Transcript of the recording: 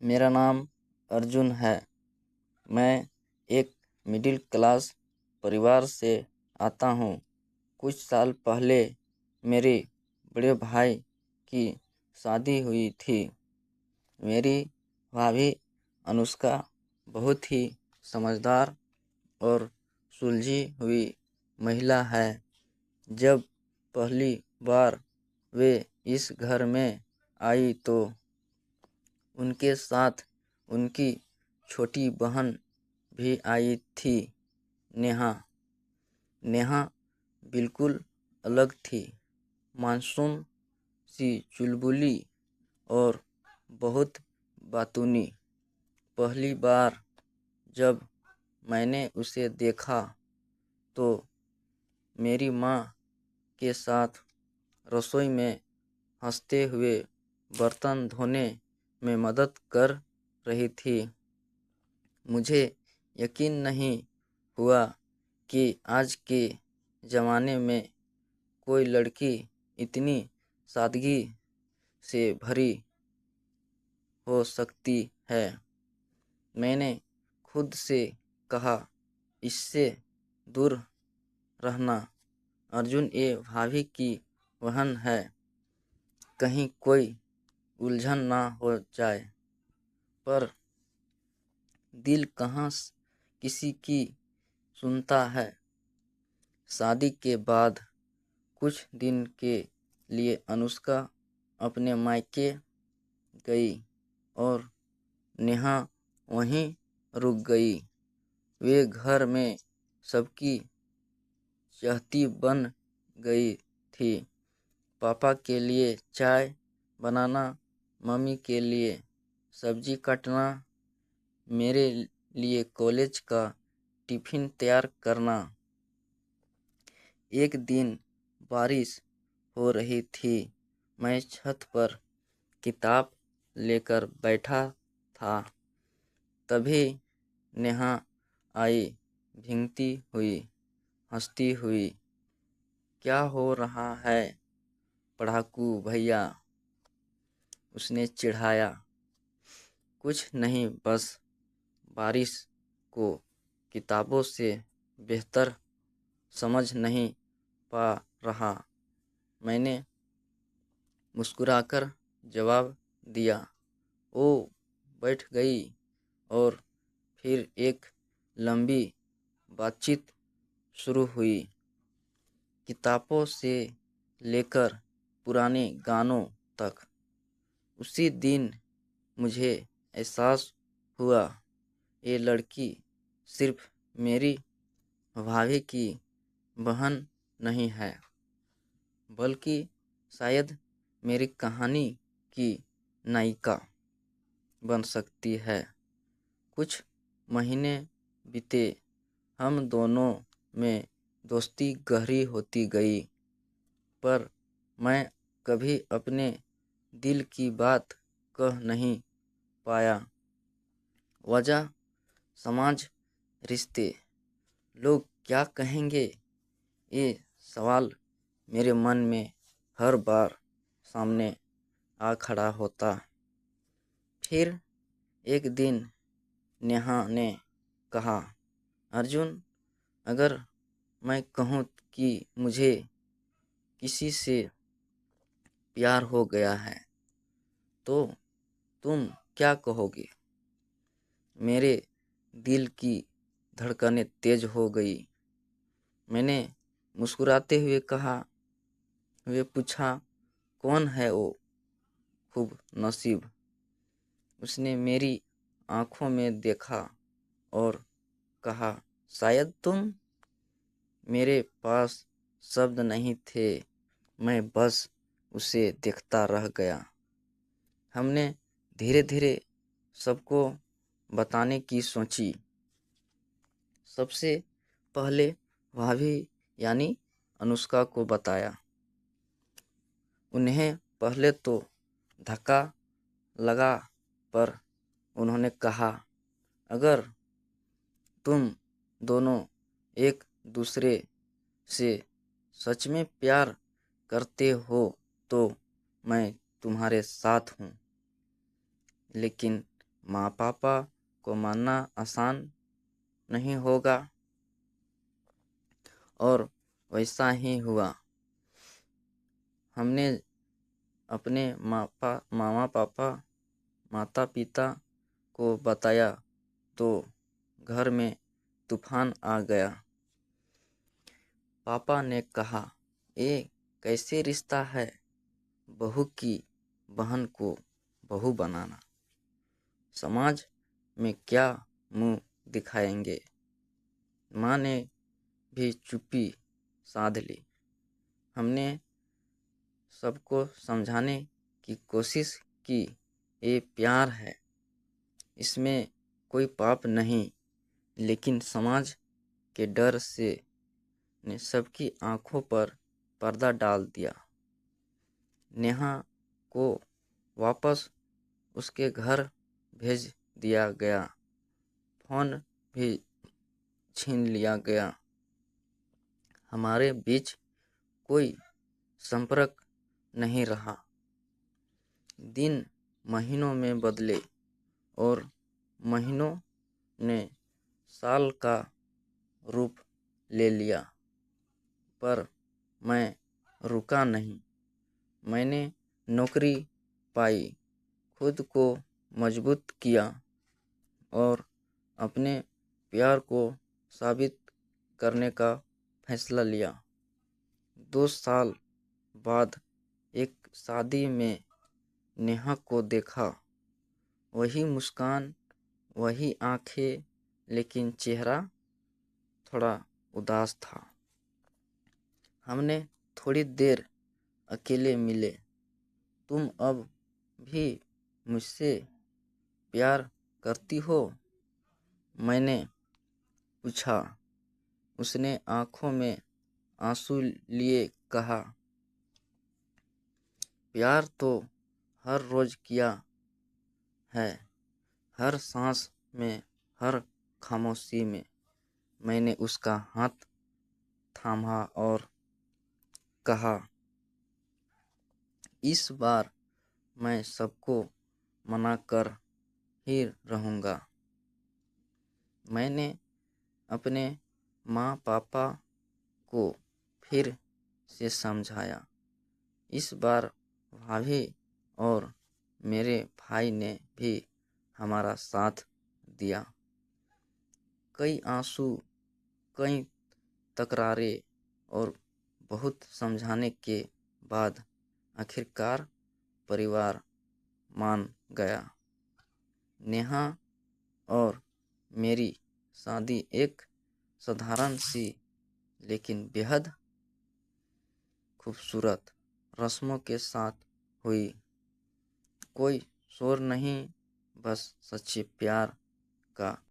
मेरा नाम अर्जुन है। मैं एक मिडिल क्लास परिवार से आता हूँ। कुछ साल पहले मेरे बड़े भाई की शादी हुई थी। मेरी भाभी अनुष्का बहुत ही समझदार और सुलझी हुई महिला है। जब पहली बार वे इस घर में आई तो उनके साथ उनकी छोटी बहन भी आई थी, नेहा। नेहा बिल्कुल अलग थी, मासूम सी, चुलबुली और बहुत बातूनी। पहली बार जब मैंने उसे देखा तो मेरी माँ के साथ रसोई में हंसते हुए बर्तन धोने में मदद कर रही थी। मुझे यकीन नहीं हुआ कि आज के ज़माने में कोई लड़की इतनी सादगी से भरी हो सकती है। मैंने खुद से कहा, इससे दूर रहना। अर्जुन ये भाभी की बहन है, कहीं कोई उलझन ना हो जाए। पर दिल कहाँ किसी की सुनता है। शादी के बाद कुछ दिन के लिए अनुष्का अपने मायके गई और नेहा वहीं रुक गई। वे घर में सबकी चहती बन गई थी। पापा के लिए चाय बनाना, मम्मी के लिए सब्जी काटना, मेरे लिए कॉलेज का टिफ़िन तैयार करना। एक दिन बारिश हो रही थी। मैं छत पर किताब लेकर बैठा था। तभी नेहा आई, भीगती हुई, हंसती हुई। क्या हो रहा है पढ़ाकू भैया, उसने चिढ़ाया। कुछ नहीं, बस बारिश को किताबों से बेहतर समझ नहीं पा रहा, मैंने मुस्कुराकर जवाब दिया। वो बैठ गई और फिर एक लंबी बातचीत शुरू हुई, किताबों से लेकर पुराने गानों तक। उसी दिन मुझे एहसास हुआ, ये लड़की सिर्फ मेरी भाभी की बहन नहीं है, बल्कि शायद मेरी कहानी की नायिका बन सकती है। कुछ महीने बीते, हम दोनों में दोस्ती गहरी होती गई, पर मैं कभी अपने दिल की बात कह नहीं पाया। वजह समाज, रिश्ते, लोग क्या कहेंगे, ये सवाल मेरे मन में हर बार सामने आ खड़ा होता। फिर एक दिन नेहा ने कहा, अर्जुन, अगर मैं कहूँ कि मुझे किसी से प्यार हो गया है तो तुम क्या कहोगे? मेरे दिल की धड़कनें तेज हो गई। मैंने मुस्कुराते हुए कहा, वे पूछा, कौन है वो खूब नसीब? उसने मेरी आंखों में देखा और कहा, शायद तुम। मेरे पास शब्द नहीं थे, मैं बस उसे देखता रह गया। हमने धीरे धीरे सबको बताने की सोची। सबसे पहले भाभी यानी अनुष्का को बताया। उन्हें पहले तो धक्का लगा, पर उन्होंने कहा, अगर तुम दोनों एक दूसरे से सच में प्यार करते हो तो मैं तुम्हारे साथ हूँ। लेकिन माँ पापा को मानना आसान नहीं होगा। और वैसा ही हुआ। हमने अपने माता पिता को बताया तो घर में तूफान आ गया। पापा ने कहा, ये कैसे रिश्ता है, बहू की बहन को बहू बनाना, समाज में क्या मुंह दिखाएंगे। माँ ने भी चुप्पी साध ली। हमने सबको समझाने की कोशिश की, ये प्यार है, इसमें कोई पाप नहीं, लेकिन समाज के डर से ने सबकी आंखों पर पर्दा डाल दिया। नेहा को वापस उसके घर भेज दिया गया, फोन भी छीन लिया गया। हमारे बीच कोई संपर्क नहीं रहा। दिन महीनों में बदले और महीनों ने साल का रूप ले लिया, पर मैं रुका नहीं। मैंने नौकरी पाई, खुद को मजबूत किया और अपने प्यार को साबित करने का फैसला लिया। 2 साल बाद एक शादी में नेहा को देखा। वही मुस्कान, वही आंखें, लेकिन चेहरा थोड़ा उदास था। हमने थोड़ी देर अकेले मिले। तुम अब भी मुझसे प्यार करती हो? मैंने पूछा। उसने आंखों में आंसू लिए कहा, प्यार तो हर रोज किया है, हर सांस में, हर खामोशी में। मैंने उसका हाथ थामा और कहा, इस बार मैं सबको मना कर ही रहूँगा। मैंने अपने माँ पापा को फिर से समझाया। इस बार भाभी और मेरे भाई ने भी हमारा साथ दिया। कई आंसू, कई तकरारें और बहुत समझाने के बाद आखिरकार परिवार मान गया। नेहा और मेरी शादी एक साधारण सी लेकिन बेहद खूबसूरत रस्मों के साथ हुई। कोई शोर नहीं, बस सच्चे प्यार का